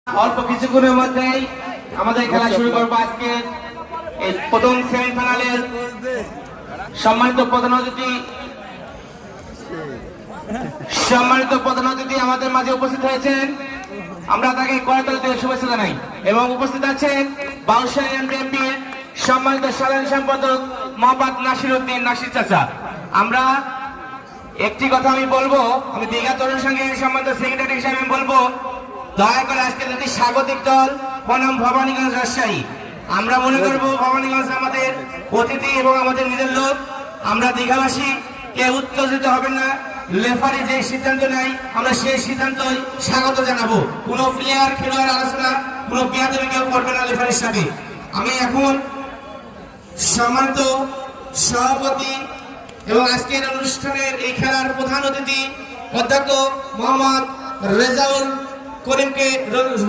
অল্প কিছুক্ষণের মধ্যেই আমাদের খেলা শুরু করবো। আজকে এই প্রথম সেমিফাইনালের সম্মানিত প্রধান অতিথি আমাদের মাঝে উপস্থিত হয়েছেন। আমরা তাকে করতালি দিয়ে শুভেচ্ছা জানাই এবং উপস্থিত আছেন বাউশা ইউনিয়ন বিএনপির সম্মানিত সাধারণ সম্পাদক মোহাম্মদ নাসির উদ্দিন নাসির চাচা। আমরা একটি কথা আমি বলবো, আমি দীঘা তরুণ সংঘের সম্মানিত সেক্রেটারি হিসেবে আমি বলবো, দয়া করে আজকে যদি স্বাগতিক দল বনাম ভবানীগঞ্জ রাজশাহী, আমরা মনে করবো ভবানীগঞ্জ আমাদের অতিথি এবং আমাদের নিজের লোক। আমরা দীঘাবাসী কে উত্তেজিত হবেন না, রেফারি যে সিদ্ধান্ত নেয় আমরা সেই সিদ্ধান্তই স্বাগত জানাবো। কোনো প্লেয়ার খেলোয়াড় আলোচনা কোনো বিয়াদবি কেউ করবে না রেফারির সাথে। আমি এখন সম্মানিত সভাপতি এবং আজকের অনুষ্ঠানের এই খেলার প্রধান অতিথি অধ্যক্ষ মোহাম্মদ রেজাউল করিমকে,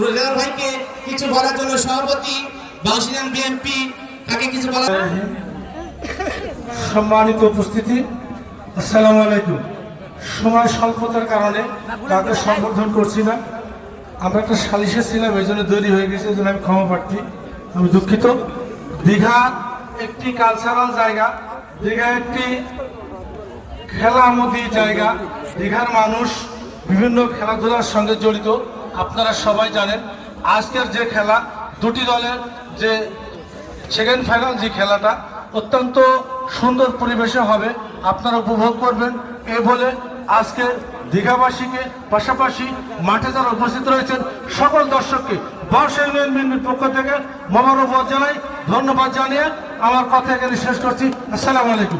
রেজাউল ভাইকে কিছু বলার জন্য সভাপতি বাউশিয়ান বিএনপি তাকে কিছু বলার। সম্মানিত উপস্থিতি, আসসালামু আলাইকুম। সময় স্বল্পতার কারণে তাকে সম্বোধন করছি না। আমরা একটা সালিশে ছিলাম, এই জন্য দেরি হয়ে গেছে, এই জন্য আমি ক্ষমা প্রার্থী, আমি দুঃখিত। দীঘা একটি কালচারাল জায়গা, দীঘা একটি খেলামুখী জায়গা। দীঘার মানুষ বিভিন্ন খেলাধুলার সঙ্গে জড়িত, আপনারা সবাই জানেন। আজকের যে খেলা, দুটি দলের যে সেকেন্ড ফাইনাল যে খেলাটা অত্যন্ত সুন্দর পরিবেশে হবে, আপনারা উপভোগ করবেন। এ বলে আজকে দীঘাবাসীকে পাশাপাশি মাঠে যারা উপস্থিত রয়েছেন সকল দর্শককে বাউশা ইউনিয়ন বিএনপির পক্ষ থেকে মোবারকবাদ জানাই, ধন্যবাদ জানিয়ে আমার কথা এখানে শেষ করছি। আসসালামু আলাইকুম।